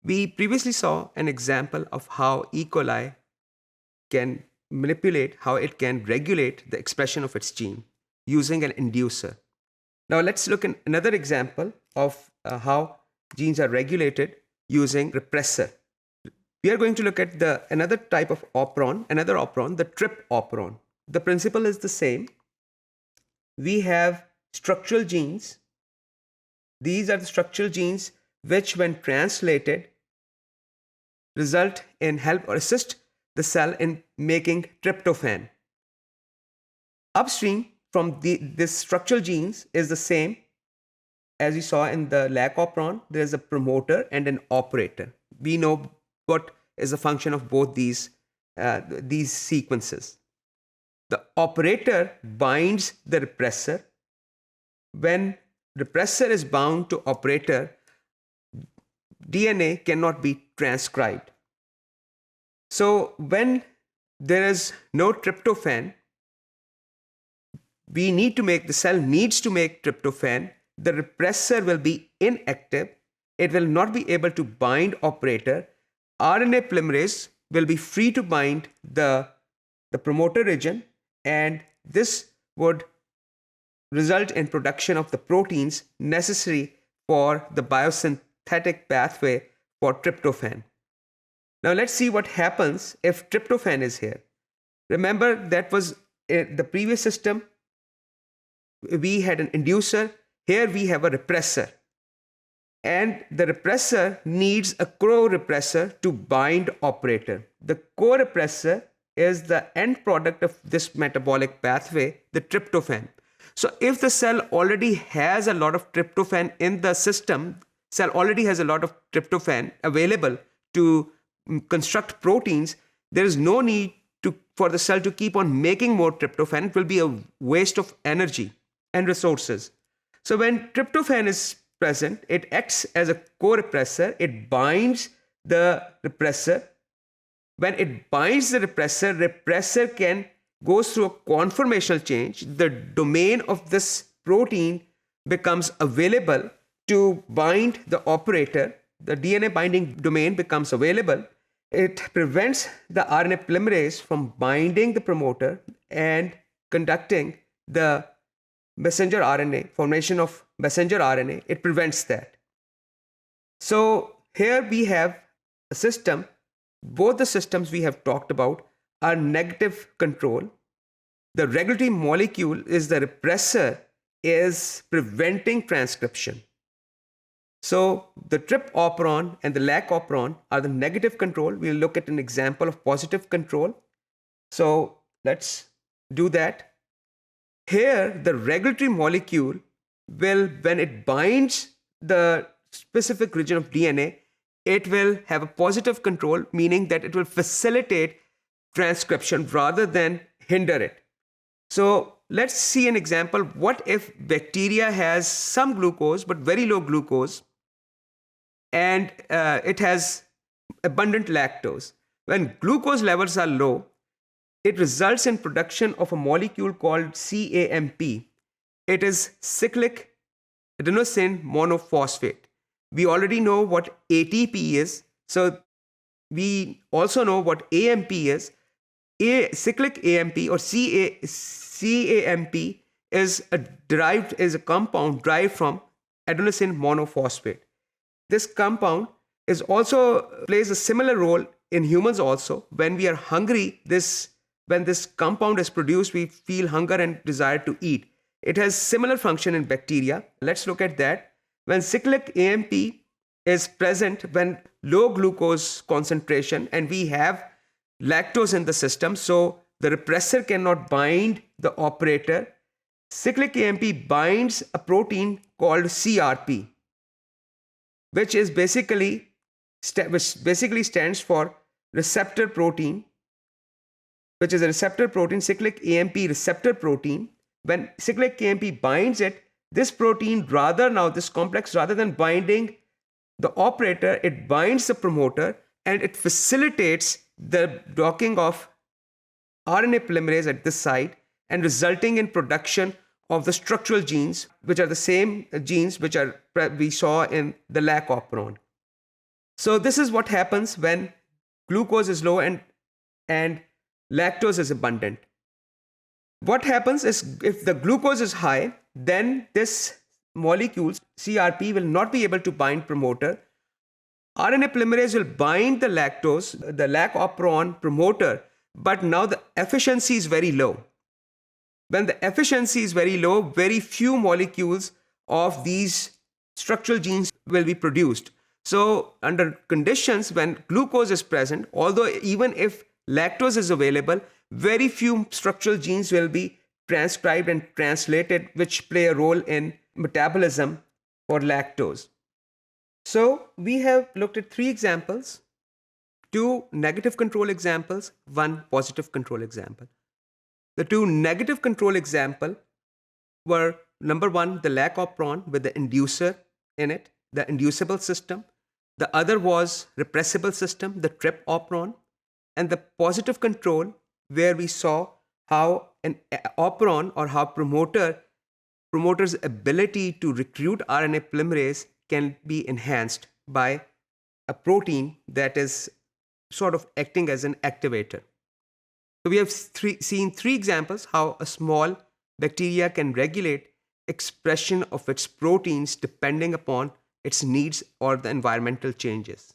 We previously saw an example of how E. coli can manipulate, how it can regulate the expression of its gene using an inducer. Now let's look at another example of how genes are regulated using repressor. We are going to look at another type of operon, the trip operon. The principle is the same. We have structural genes. These are the structural genes which, when translated, result in help or assist the cell in making tryptophan. Upstream from this structural genes is the same as we saw in the lac operon. There is a promoter and an operator. We know what is the function of both these sequences. The operator binds the repressor. When repressor is bound to operator, DNA cannot be transcribed. So when there is no tryptophan, the cell needs to make tryptophan. The repressor will be inactive. It will not be able to bind operator. RNA polymerase will be free to bind the promoter region, and this would result in production of the proteins necessary for the biosynthetic pathway for tryptophan. Now let's see what happens if tryptophan is here. Remember, that was the previous system. We had an inducer. Here we have a repressor. And the repressor needs a co-repressor to bind operator. The co-repressor is the end product of this metabolic pathway, the tryptophan. So if the cell already has a lot of tryptophan in the system, cell already has a lot of tryptophan available to construct proteins, there is no need for the cell to keep on making more tryptophan. It will be a waste of energy and resources. So when tryptophan is present, it acts as a co-repressor. It binds the repressor. When it binds the repressor can goes through a conformational change. The domain of this protein becomes available to bind the operator. The DNA binding domain becomes available. It prevents the RNA polymerase from binding the promoter and conducting the messenger RNA, formation of messenger RNA. It prevents that. So here we have a system. Both the systems we have talked about are negative control. The regulatory molecule is the repressor, is preventing transcription. So the trip operon and the lac operon are the negative control. We'll look at an example of positive control. So let's do that. Here, the regulatory molecule will, when it binds the specific region of DNA, it will have a positive control, meaning that it will facilitate transcription rather than hinder it. So let's see an example. What if bacteria has some glucose but very low glucose, and it has abundant lactose? When glucose levels are low, it results in production of a molecule called CAMP. It is cyclic adenosine monophosphate. We already know what ATP is, so we also know what AMP is. Cyclic AMP or CAMP is a compound derived from adenosine monophosphate. This compound plays a similar role in humans also. When we are hungry, when this compound is produced, we feel hunger and desire to eat. It has similar function in bacteria. Let's look at that. When cyclic AMP is present, when low glucose concentration, and we have lactose in the system, so the repressor cannot bind the operator. Cyclic AMP binds a protein called CRP, which basically stands for receptor protein, which is a receptor protein, cyclic AMP receptor protein. When cyclic AMP binds it, this complex, rather than binding the operator, it binds the promoter, and it facilitates the docking of RNA polymerase at this site, and resulting in production of the structural genes, which are the same genes which we saw in the lac operon. So this is what happens when glucose is low and lactose is abundant. What happens is if the glucose is high, then this molecule CRP will not be able to bind promoter. RNA polymerase will bind the lactose, the lac operon promoter, but now the efficiency is very low. When the efficiency is very low, very few molecules of these structural genes will be produced. So under conditions when glucose is present, although even if lactose is available, very few structural genes will be transcribed and translated, which play a role in metabolism for lactose. So we have looked at 3 examples, 2 negative control examples, 1 positive control example. The 2 negative control examples were number 1, the lac operon with the inducer in it, the inducible system. The other was repressible system, the trip operon. And the positive control, where we saw how an operon or how promoter's ability to recruit RNA polymerase can be enhanced by a protein that is sort of acting as an activator. So we have seen 3 examples how a small bacteria can regulate expression of its proteins depending upon its needs or the environmental changes.